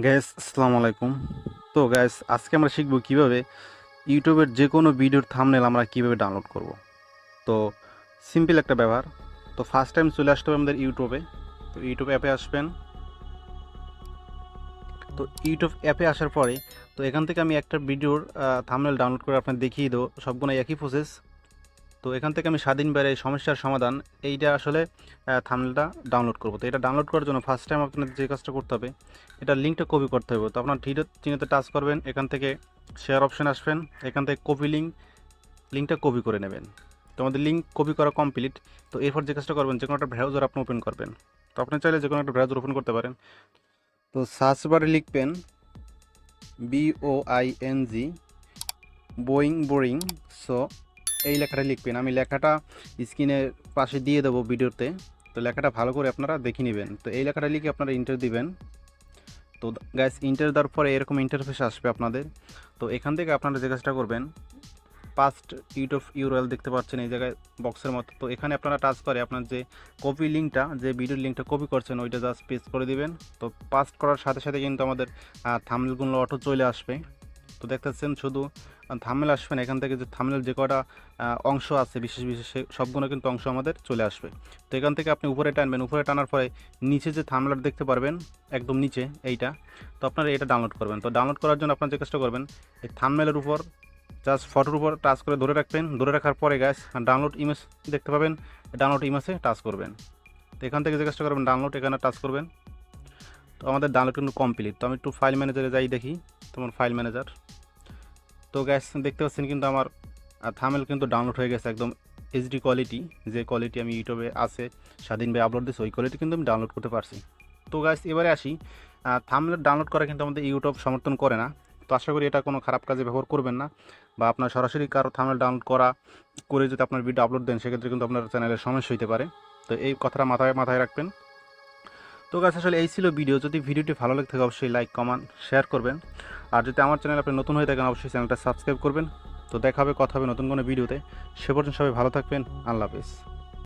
Gas আসসালামু আলাইকুম। তো গ্যাস আজকে আমরা শিখব কিভাবে ইউটিউবের যে কোনো ভিডিওর থাম্বনেল আমরা কিভাবে ডাউনলোড করব। তো সিম্পল একটা ব্যাপার। তো ফার্স্ট টাইম চলে আসতে হবে আমাদের ইউটিউবে। তো ইউটিউব অ্যাপে আসবেন। তো ইউটিউব অ্যাপে আসার পরে তো এখান থেকে আমি একটা ভিডিওর থাম্বনেল ডাউনলোড করে আপনার দেখিয়ে দেবো। সবগুলো একই প্রসেস। তো এখান থেকে আমি স্বাধীনভাবে এই সমস্যার সমাধান এইটা আসলে থাম্বনেলটা ডাউনলোড করব। তো এটা ডাউনলোড করার জন্য ফার্স্ট টাইম আপনাদের যে কাজটা করতে হবে, এটা লিঙ্কটা কপি করতে হবে। তো আপনার চিহ্নতে টাচ করবেন, এখান থেকে শেয়ার অপশন আসবেন, এখান থেকে কপি লিঙ্কটা কপি করে নেবেন। তো আমাদের লিঙ্ক কপি করা কমপ্লিট। তো এরপর যে কাজটা করবেন, যে কোনো একটা ব্রাউজার আপনি ওপেন করবেন। তো আপনি চাইলে যে কোনো একটা ব্রাউজার ওপেন করতে পারেন। তো সার্চ বারে লিখবেন BOING বোরিং। সো এই লেখাটা লিখবেন। আমি লেখাটা স্ক্রিনের পাশে দিয়ে দেবো ভিডিওতে। তো লেখাটা ভালো করে আপনারা দেখে নেবেন। তো এই লেখাটা লিখে আপনারা ইন্টার দিবেন। তো গাইস ইন্টার দেওয়ার পরে এরকম ইন্টারফেস আসবে আপনাদের। তো এখান থেকে আপনারা যে কাজটা করবেন, পাস্ট ইউটিউব ইউআরএল দেখতে পাচ্ছেন এই জায়গায় বক্সের মতো। তো এখানে আপনারা টাচ করে আপনার যে কপি লিঙ্কটা, যে ভিডিওর লিঙ্কটা কপি করছেন ওইটা জাস্ট পেস্ট করে দিবেন। তো পাস্ট করার সাথে সাথে কিন্তু আমাদের থাম্বনেলগুলো অটো চলে আসবে। তো দেখতেছেন শুধু থাম্বনেল আসবে না, এখান থেকে যে থাম্বনেল যে কটা অংশ আছে বিশেষ বিশেষ সবগুলো কিন্তু অংশ আমাদের চলে আসবে। তো এখান থেকে আপনি উপরে টানবেন, উপরে টানার পরে নিচে যে থাম্বনেল দেখতে পারবেন একদম নিচে এইটা। তো আপনারা এটা ডাউনলোড করবেন। তো ডাউনলোড করার জন্য আপনার যে কাজটা করবেন, এই থাম্বনেলের উপর জাস্ট ফটোর উপর টাচ করে ধরে রাখবেন। ধরে রাখার পরে গ্যাস ডাউনলোড ইমেজ দেখতে পাবেন, ডাউনলোড ইমেজে টাচ করবেন। তো এখান থেকে যে কাজটা করবেন, ডাউনলোড এখানে টাচ করবেন। তো আমাদের ডাউনলোড কিন্তু কমপ্লিট। তো আমি একটু ফাইল ম্যানেজারে যাই দেখি, তোমার ফাইল ম্যানেজার। তো গ্যাস দেখতে পাচ্ছেন কিন্তু আমার থাম্বনেল কিন্তু ডাউনলোড হয়ে গেছে একদম এইচডি কোয়ালিটি। যে কোয়ালিটি আমি ইউটিউবে আছে স্বাধীনভাবে আপলোড দিচ্ছি, ওই কোয়ালিটি কিন্তু আমি ডাউনলোড করতে পারছি। তো গ্যাস এবারে আসি, থাম্বনেল ডাউনলোড করা কিন্তু আমাদের ইউটিউব সমর্থন করে না। তো আশা করি এটা কোনো খারাপ কাজে ব্যবহার করবেন না, বা আপনার সরাসরি কারো থাম্বনেল ডাউনলোড করে যদি আপনার ভিডিও আপলোড দেন সেক্ষেত্রে কিন্তু আপনার চ্যানেলের সমস্যা হতে পারে। তো এই কথাটা মাথায় রাখবেন। তো গাছ আসলে এই ছিল ভিডিও। যদি ভিডিওটি ভালো লাগে থাকে অবশ্যই লাইক কমেন্ট শেয়ার করবেন। আর যদি আমার চ্যানেল আপনি নতুন হয়ে থাকেন অবশ্যই চ্যানেলটা সাবস্ক্রাইব করবেন। তো দেখা হবে, কথা হবে নতুন কোনো ভিডিওতে। সে পর্যন্ত সবাই ভালো থাকবেন। আল্লাহ হাফেজ।